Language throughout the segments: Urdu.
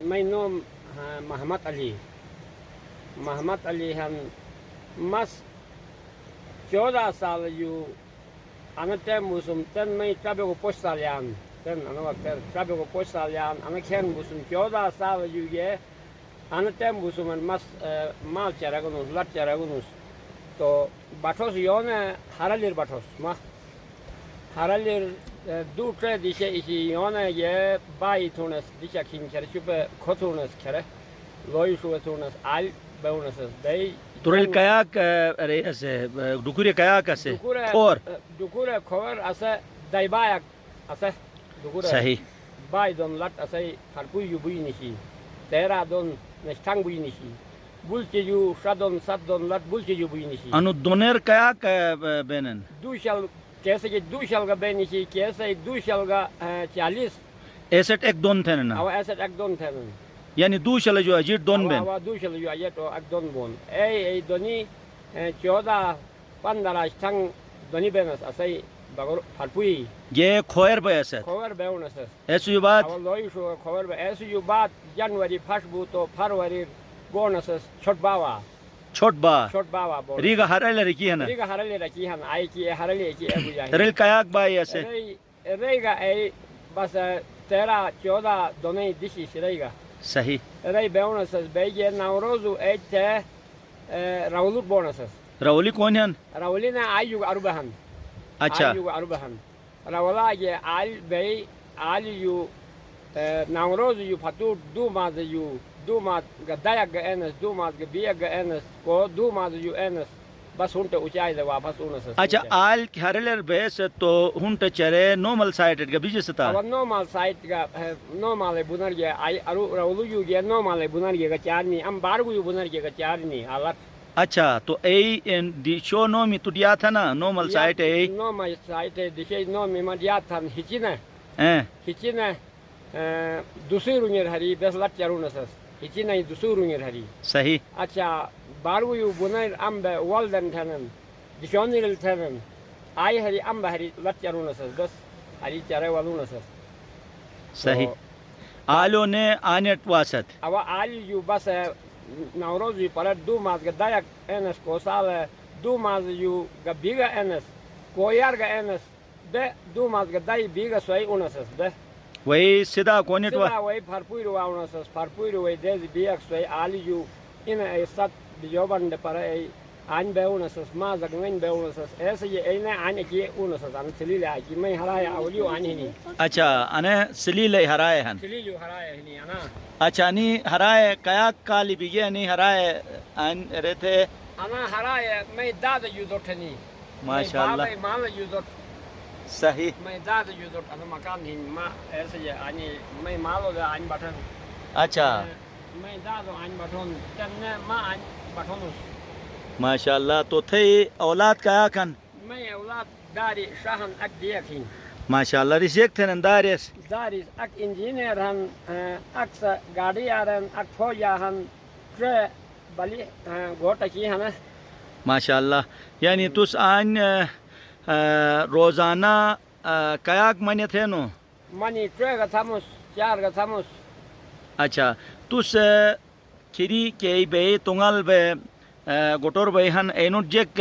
میں نام محمد علی ہم مس 14 سال یو انا تم بوسم تن میں تبے کو پوچھ سالیان تن انا وقت تبے کو پوچھ سالیان انا کھین بوسم 14 سال یو یہ انا تم بوسم مس مال چراغنوس لات چراغنوس تو باتھوس یون ہرالیر باتھوس ما ہرالیر دو ترے دیشے اسی یون یہ بائی تونس دیشا کھین کرے چوبے کھوتونس کرے لوی شو تونس آل بونس دای تورل کاyak ریسه دکوره کاyak اسه خور دکوره خور اسه دای باyak اسه دکوره صحیح بای دون لات اسه فرپوی یو بوی نیشی تیرا دون نشتنگ بوی نیشی بولچه یو شادون سات دون لات بولچه یو بوی نیشی انو دونر کاyak بینن دوشل کیسے کہ دوشل کا بے نیشی کیسے دوشل کا 40 ایسٹ ایک دون تھے نا او ایسٹ ایک دون تھے یعنی دوشل جو اجیر دون بین او دوشل جو اجیر تو ایک دون بون ای دونی 14-15 اشتنگ دونی بینس اسی بگر فرپوی یہ کھوئر بے ایسٹ کھوئر بے اونس ایسو یو بات او لوی شو کھوئر بے ایسو یو بات جنوری پھش بو تو فروری بونس چھوٹ باوا چھوٹ با بون ریگا ہرالے رکی ہے نا ریگا ہرالے رکی ہن آئی کی ہرالے کی ابو جاہی ریل کاyak بائی ایسے ریگا ای بس 13-14 دونی دیشی ریگا صحیح ری بونس بیگی نوروزو ایت راولوک بونس راولی کون ہیں راولی نا آیو اربہن اچھا آیو اربہن راولا یہ آل بی آل یو نوروز یو فتو دو ماز یو دو ماز گدایک گا اینس دو ماز گبیک گا اینس کو دو ماز یو اینس بس ہونٹ اچائی دے واپس اونس اچھا آل ہرالر بیس تو ہونٹ چرے نورمل سائٹ گا بیجے ستا اور نورمل سائٹ گا نورمل بنر گیا آئی راولو یو گیا نورمل بنر گیا گا چارنی ام بارگو یو بنر گیا گا چارنی حالت اچھا تو ای دی شو نومی تو دیا تھا نا نورمل سائٹ ای نورمل سائٹ دیشے نومی ما دیا تھا ہچینا دوسروں نیر ہری بس لٹ چرونس ہچینا دوسروں نیر ہری صحیح اچھا بارو یو بنر ام والدن تھنن دشونیل تھنن آئی ہری ام ہری لٹ چرونس بس ہری چرے والونس صحیح آلو نے آنٹ واسط او آل یو بس نوروز یو پر دو ماز گا دایک اینس کو سال دو ماز یو گا بیگا اینس کو یار گا اینس بے دو ماز گا دای بیگا سوئی اونس بے وہی سیدھا کونٹ سیدھا وہی فرپوی رو اونس فرپوی رو دیز بیگ سوئی آل یو ان ای سات بیجوبن پر ای آن بے اونس ما زگنین بے اونس ایسے یہ اینے آن کی اونس ان سلیل کی میں ہرایا اولیو آن ہی اچھا انے سلیل ہرائے ہن سلیل ہرایا ہی انا اچھا نی ہرائے کاyak کالی بیگے نی ہرائے ان رہتے انا ہرایا میں داد یو دوٹنی ماشاءاللہ میں مال یو دوٹ صحیح میں داد یو دوٹ انا مکان ہی ما ایسے یہ آنی میں مالو دے آن بٹن اچھا میں دادو آن بٹن تن ما آن بٹنوس ماشاءاللہ تو تھے اولاد kayak ہن میں اولاد داری شاہن اک دیکھیں ماشاءاللہ ریسیک تھے ننداریس داری اک انجینئر ہن اک گاڑی آرن اک فوجا ہن ترے بلی گوٹا کی ہن ماشاءاللہ یعنی تس آن روزانہ kayak منی تھے نو منی ترے گا تھاموس 4 گا تھاموس اچھا تس کھری کے بے تنگل بے گوٹور بے ہن اینوٹ جیک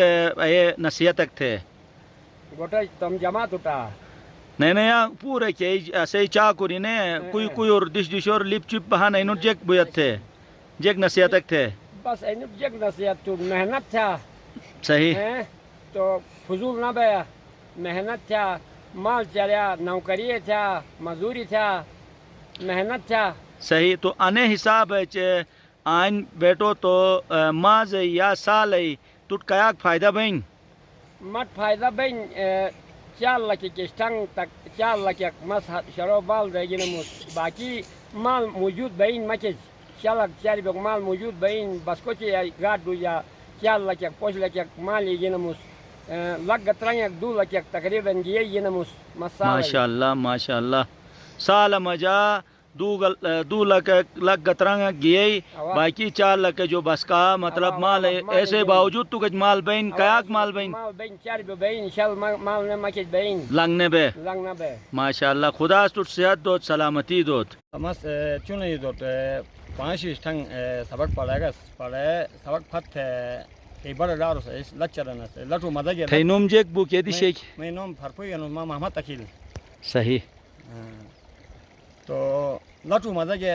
نصیحت تھے گوٹا تم جماعت اٹھا نہیں پورے کے ایسے چاکوری نے کوئی اور دش اور لپ چپ بہان اینوٹ جیک بیت تھے جیک نصیحت تھے بس اینوٹ جیک نصیحت تو محنت تھا صحیح تو فضول نہ بیا محنت تھا مال چریا نوکری تھا مزدوری تھا محنت تھا صحیح تو انے حساب ہے آن بیٹو تو ماز یا سال تو kayak فائدہ بین مت فائدہ بین 4 لاکھ کے سٹنگ تک 4 لاکھ مس شرو بال دے گنمس باقی مال موجود بین مچ شلک چار بیگ مال موجود بین بس کو گاڈ یا 4 لاکھ 5 لاکھ مال گنمس لگ 2 لاکھ تقریبا گنمس مسال ماشاءاللہ ماشاءاللہ سال مجا دو لک گترنگ گئی باقی 4 لک جو بس کا مطلب مال ہے ایسے باوجود تو کچھ مال بین کیاک مال بین مال بین 4 بین شل مال نے مکت بین لنگنے بے ماشاءاللہ خدا اس تو صحت دوت سلامتی دوت مس چنے دوت 5 ٹنگ سبق پڑھے گا سبق پھت ای بڑا دارو اس لچرن اس لٹو مدگے تھینوم جیک بو کیدی شیک میں نوم پھرپوی نو محمد تکیل صحیح تو لٹو مدگے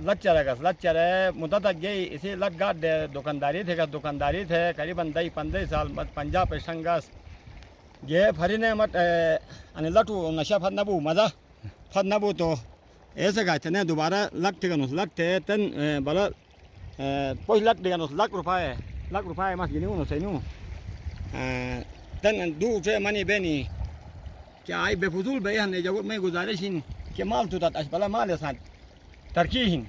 لچر گا لچر مدت گئی اسی لگ گاڈ دکانداری تھے قریب 15 سال پنجاب پشنگاس یہ پھرینے مت ان لٹو نشا پھت نبو مزہ پھت نبو تو ایسے گا تھے دوبارہ لگ ٹھگنوس لگ تھے تن بلا پوچھ لگ دگنوس لگ روپے مس گنی انو سینو تن دو سے منی بینی کیا آئی بے فضول بے ہن جو میں گزارش کہ مال تو تات اش بلا مال سان ترکی ہن